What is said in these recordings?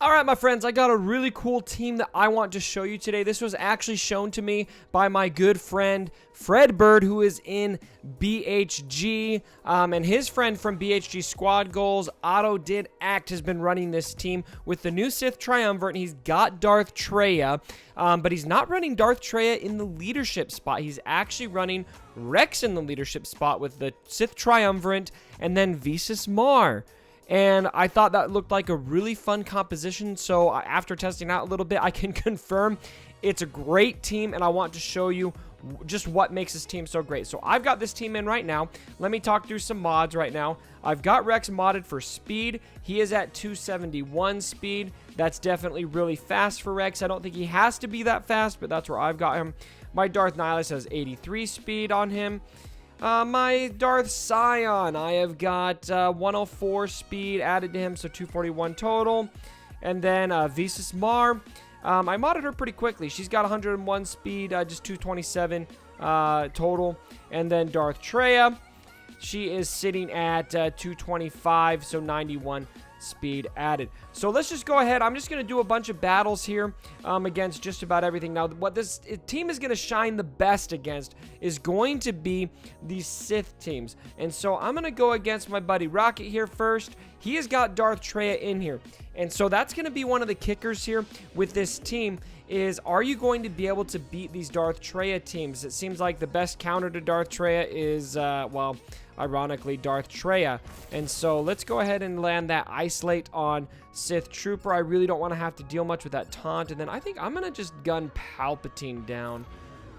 All right, my friends, I got a really cool team that I want to show you today. This was actually shown to me by my good friend, Fred Bird, who is in BHG, and his friend from BHG Squad Goals, Otto Did Act, has been running this team with the new Sith Triumvirate, and he's got Darth Traya, but he's not running Darth Traya in the leadership spot. He's actually running Rex in the leadership spot with the Sith Triumvirate and then Visas Marr. And I thought that looked like a really fun composition, so after testing out a little bit, I can confirm it's a great team, and I want to show you just what makes this team so great. So I've got this team in right now. Let me talk through some mods right now. I've got Rex modded for speed. He is at 271 speed. That's definitely really fast for Rex. I don't think he has to be that fast, but that's where I've got him. My Darth Nihilus has 83 speed on him. My Darth Scion, I have got 104 speed added to him, so 241 total. And then Visas Marr, I modded her pretty quickly. She's got 101 speed, just 227 total. And then Darth Traya, she is sitting at 225, so 91 speed added. So let's just go ahead. I'm just going to do a bunch of battles here against just about everything. Now, what this team is going to shine the best against is going to be these Sith teams. And so I'm going to go against my buddy Rocket here first. He has got Darth Traya in here. And so that's going to be one of the kickers here with this team is, are you going to be able to beat these Darth Traya teams? It seems like the best counter to Darth Traya is, well, ironically, Darth Traya. And so let's go ahead and land that Isolate on Sith Trooper. I really don't want to have to deal much with that taunt. And then I think I'm going to just gun Palpatine down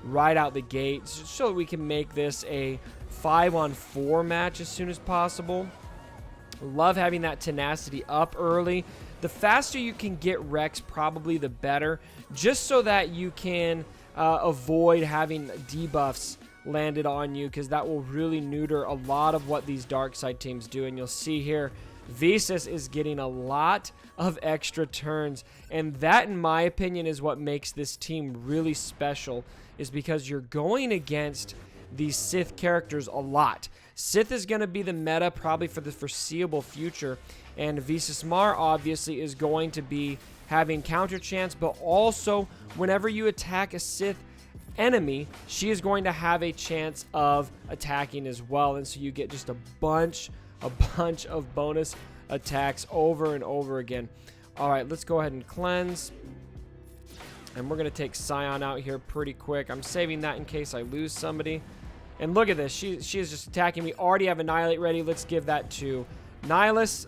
right out the gate so that we can make this a 5-on-4 match as soon as possible. Love having that tenacity up early. The faster you can get Rex, probably the better, just so that you can avoid having debuffs landed on you, because that will really neuter a lot of what these dark side teams do. And you'll see here, Visas is getting a lot of extra turns, and that, in my opinion, is what makes this team really special, is because you're going against these Sith characters a lot. Sith is going to be the meta probably for the foreseeable future, and Visas Marr obviously is going to be having counter chance, but also whenever you attack a Sith enemy, she is going to have a chance of attacking as well, and so you get just a bunch of bonus attacks over and over again. All right, let's go ahead and cleanse, and we're going to take Scion out here pretty quick. I'm saving that in case I lose somebody. And look at this. She is just attacking me. Already have Annihilate ready. Let's give that to Nihilus.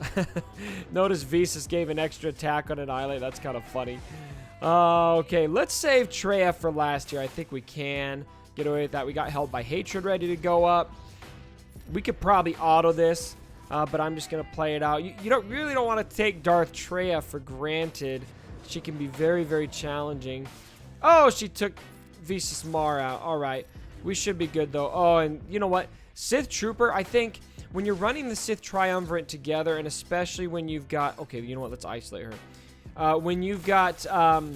Notice Visas gave an extra attack on Annihilate. That's kind of funny. Okay, let's save Traya for last here. I think we can get away with that. We got Held by Hatred ready to go up. We could probably auto this, but I'm just going to play it out. You really don't want to take Darth Traya for granted. She can be very, very challenging. Oh, she took Visas Marr out. All right. We should be good, though. Oh, and you know what? Sith Trooper, I think when you're running the Sith Triumvirate together, and especially when you've got... Okay, you know what? Let's isolate her. When you've got Darth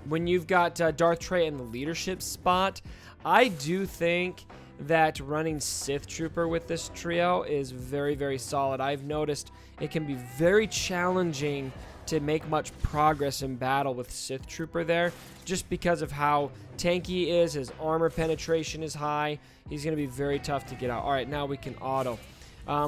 Traya in the leadership spot, I do think that running Sith Trooper with this trio is very, very solid. I've noticed it can be very challenging to make much progress in battle with Sith Trooper there, just because of how tanky he is. His armor penetration is high. He's going to be very tough to get out. All right, now we can auto.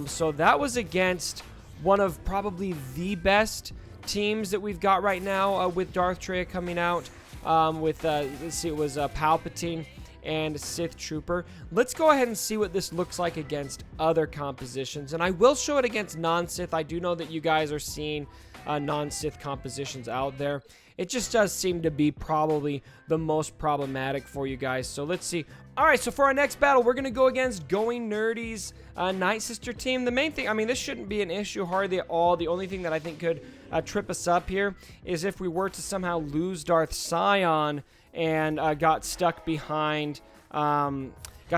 So that was against one of probably the best teams that we've got right now with Darth Traya coming out. Let's see, it was Palpatine and Sith Trooper. Let's go ahead and see what this looks like against other compositions, and I will show it against non-Sith. I do know that you guys are seeing non-Sith compositions out there. It just does seem to be probably the most problematic for you guys. So let's see. All right, so for our next battle, we're going to go against Going Nerdy's Night Sister team. The main thing, I mean, this shouldn't be an issue hardly at all. The only thing that I think could trip us up here is if we were to somehow lose Darth Scion and got stuck behind Acolyte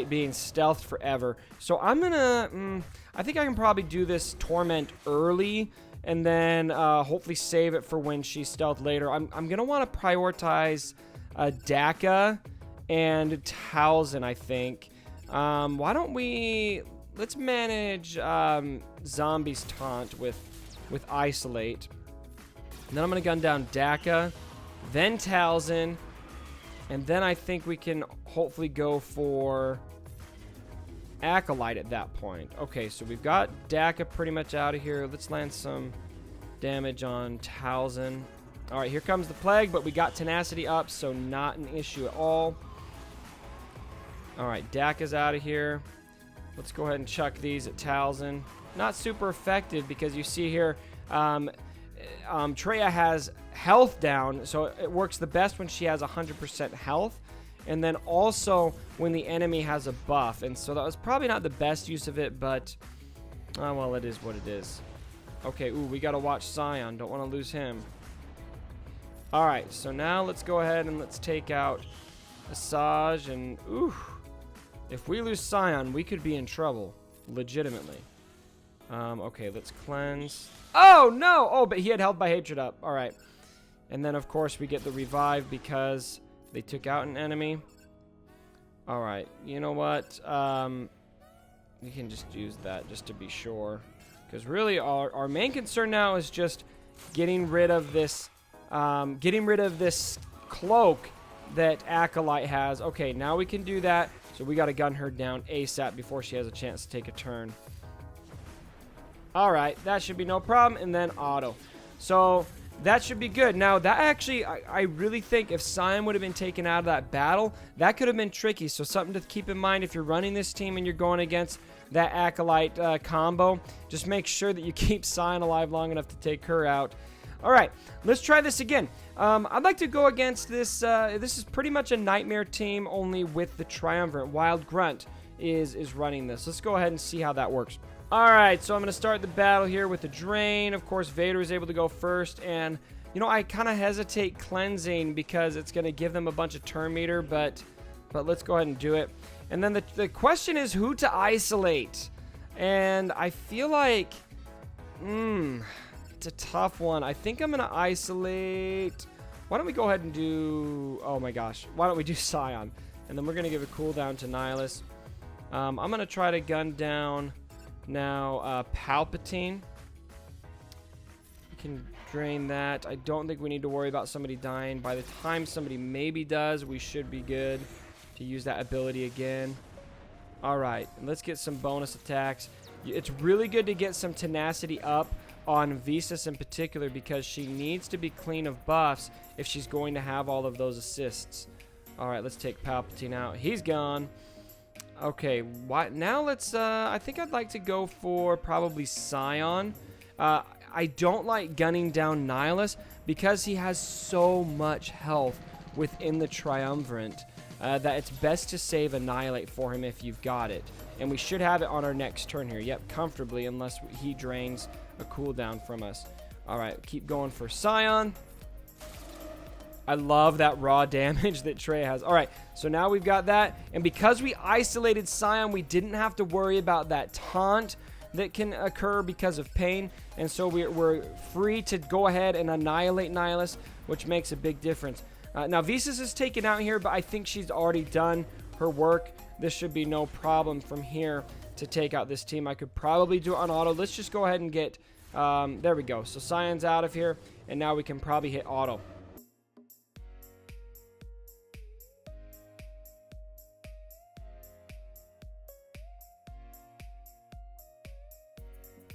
being stealthed forever. So I'm going to... I think I can probably do this Torment early and then hopefully save it for when she's stealth later. I'm going to want to prioritize Daka and Talzin, I think. Why don't we... Let's manage Zombie's Taunt with with Isolate. And then I'm going to gun down Daka, then Talzin, and then I think we can hopefully go for Acolyte at that point. Okay, so we've got Daka pretty much out of here. Let's land some damage on Talzin. All right, here comes the Plague, but we got Tenacity up, so not an issue at all. All right, Daka's out of here. Let's go ahead and chuck these at Talzin. Not super effective because you see here, Traya has health down, so it works the best when she has 100% health, and then also when the enemy has a buff. And so that was probably not the best use of it, but well, it is what it is. Okay, ooh, we gotta watch Scion. Don't want to lose him. All right, so now let's go ahead and let's take out Asajj, and ooh, if we lose Scion, we could be in trouble, legitimately. Okay, let's cleanse. Oh, no! Oh, but he had Held by Hatred up. All right. And then, of course, we get the revive because they took out an enemy. All right. You know what? We can just use that just to be sure. Because really, our main concern now is just getting rid of this cloak that Acolyte has. Okay, now we can do that. So we got to gun her down ASAP before she has a chance to take a turn. Alright, that should be no problem. And then auto. So that should be good. Now, that actually, I really think if Scion would have been taken out of that battle, that could have been tricky. So something to keep in mind if you're running this team and you're going against that Acolyte combo. Just make sure that you keep Scion alive long enough to take her out. Alright, let's try this again. I'd like to go against this. This is pretty much a Nightmare team, only with the Triumvirate. Wild Grunt is running this. Let's go ahead and see how that works. Alright, so I'm going to start the battle here with the Drain. Of course, Vader is able to go first, and, you know, I kind of hesitate cleansing because it's going to give them a bunch of turn meter, but let's go ahead and do it. And then the question is who to isolate. And I feel like, it's a tough one. I think I'm going to isolate. Why don't we go ahead and do, oh my gosh, why don't we do Scion? And then we're going to give a cooldown to Nihilus. I'm going to try to gun down now Palpatine. We can drain that. I don't think we need to worry about somebody dying. By the time somebody maybe does, we should be good to use that ability again. Alright, let's get some bonus attacks. It's really good to get some tenacity up on Visas in particular because she needs to be clean of buffs if she's going to have all of those assists. Alright, let's take Palpatine out. He's gone. Okay, now let's, I think I'd like to go for probably Scion. I don't like gunning down Nihilus because he has so much health within the Triumvirate that it's best to save Annihilate for him if you've got it. And we should have it on our next turn here. Yep, comfortably, unless he drains a cooldown from us. Alright, keep going for Scion. I love that raw damage that Trey has. Alright, so now we've got that. And because we isolated Scion, we didn't have to worry about that taunt that can occur because of pain. And so we're free to go ahead and annihilate Nihilus, which makes a big difference. Now, Visas is taken out here, but I think she's already done her work. This should be no problem from here to take out this team. I could probably do it on auto. Let's just go ahead and get... there we go. So Scion's out of here, and now we can probably hit auto.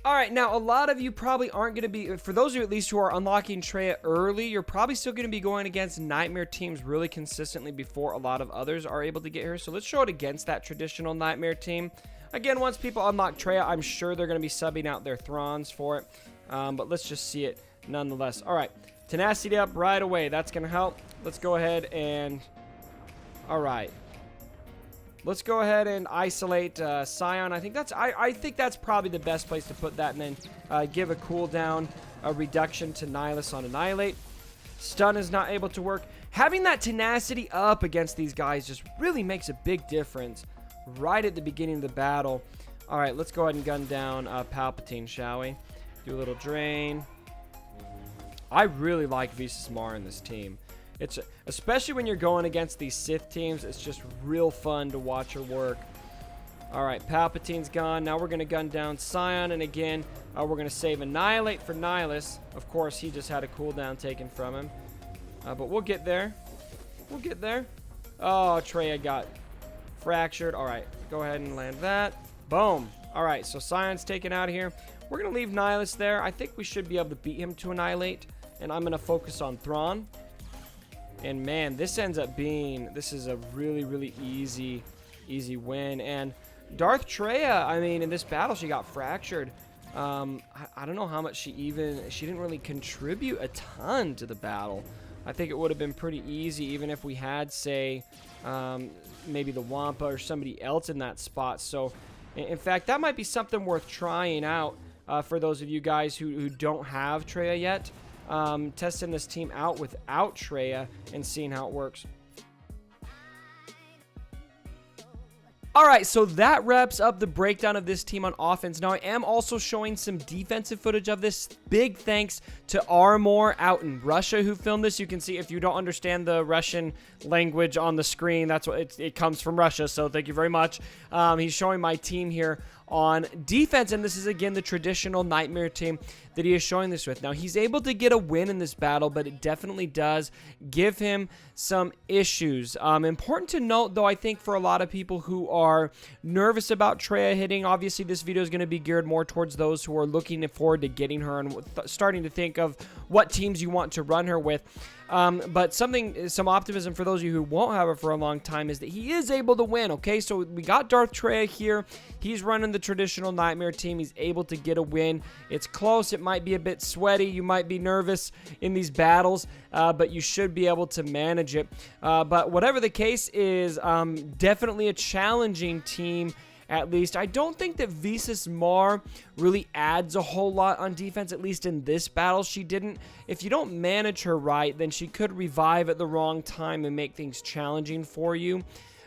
Alright, now a lot of you probably aren't going to be, for those of you at least who are unlocking Traya early, you're probably still going to be going against Nightmare teams really consistently before a lot of others are able to get here. So let's show it against that traditional Nightmare team. Again, once people unlock Traya, I'm sure they're going to be subbing out their Throns for it. But let's just see it nonetheless. Alright, tenacity up right away. That's going to help. Let's go ahead and... Alright. Let's go ahead and isolate Scion. I think that's probably the best place to put that, and then give a cooldown, a reduction to Nihilus on Annihilate. Stun is not able to work. Having that tenacity up against these guys just really makes a big difference right at the beginning of the battle. All right, let's go ahead and gun down Palpatine, shall we? Do a little drain. I really like Visas Marr in this team. It's especially when you're going against these Sith teams, it's just real fun to watch her work. All right, Palpatine's gone. Now we're going to gun down Scion, and again, we're going to save Annihilate for Nihilus. Of course, he just had a cooldown taken from him. But we'll get there. We'll get there. Oh, Traya got fractured. All right, go ahead and land that. Boom. All right, so Scion's taken out of here. We're going to leave Nihilus there. I think we should be able to beat him to Annihilate, and I'm going to focus on Thrawn. And, man, this ends up being... This is a really, really easy win. And Darth Traya, I mean, in this battle, she got fractured. I don't know how much she didn't really contribute a ton to the battle. I think it would have been pretty easy even if we had, say, maybe the Wampa or somebody else in that spot. So, in fact, that might be something worth trying out for those of you guys who don't have Traya yet. Testing this team out without Traya and seeing how it works. All right, so that wraps up the breakdown of this team on offense. Now, I am also showing some defensive footage of this. Big thanks to Armor out in Russia who filmed this. You can see if you don't understand the Russian language on the screen, that's what it comes from Russia, so thank you very much. He's showing my team here on defense, and this is again the traditional Nightmare team that he is showing this with. Now, he's able to get a win in this battle, but it definitely does give him some issues. Important to note, though, I think for a lot of people who are nervous about Traya hitting, obviously this video is going to be geared more towards those who are looking forward to getting her and starting to think of what teams you want to run her with. But some optimism for those of you who won't have her for a long time is that he is able to win, okay? So we got Darth Traya here. He's running the traditional Nightmare team. He's able to get a win. It's close. It might be a bit sweaty. You might be nervous in these battles, but you should be able to manage it. But whatever the case is, definitely a challenging team. At least, I don't think that Visas Marr really adds a whole lot on defense, at least in this battle. She didn't. If you don't manage her right, then she could revive at the wrong time and make things challenging for you.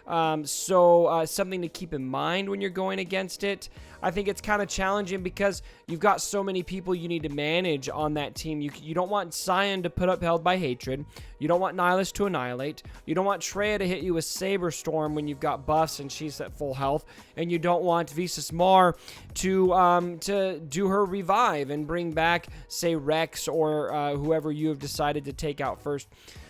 Something to keep in mind when you're going against it. I think it's kind of challenging because you've got so many people you need to manage on that team. You don't want Scion to put up Held by Hatred. You don't want Nihilus to Annihilate. You don't want Traya to hit you with Saber Storm when you've got buffs and she's at full health. And you don't want Visas Marr to do her revive and bring back, say, Rex or whoever you have decided to take out first.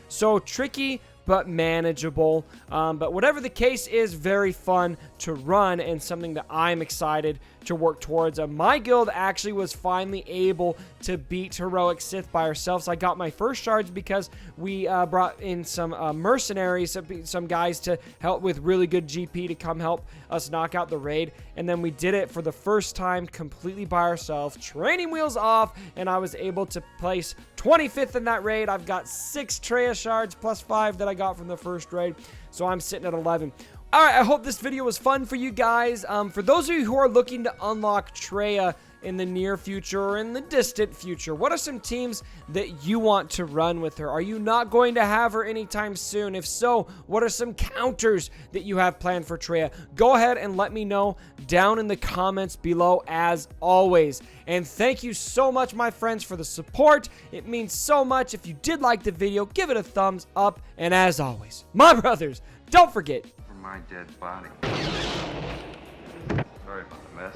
So tricky, but manageable. But whatever the case is, very fun to run and something that I'm excited to work towards. My guild actually was finally able to beat Heroic Sith by ourselves. I got my first shards because we brought in some mercenaries, some guys to help with really good GP to come help us knock out the raid. And then we did it for the first time completely by ourselves, training wheels off, and I was able to place 25th in that raid. I've got 6 Traya shards plus 5 that I got from the first raid, so I'm sitting at 11. Alright, I hope this video was fun for you guys. For those of you who are looking to unlock Traya in the near future or in the distant future, what are some teams that you want to run with her? Are you not going to have her anytime soon? If so, what are some counters that you have planned for Traya? Go ahead and let me know down in the comments below as always. And thank you so much, my friends, for the support. It means so much. If you did like the video, give it a thumbs up. And as always, my brothers, don't forget, my dead body. Sorry about the mess.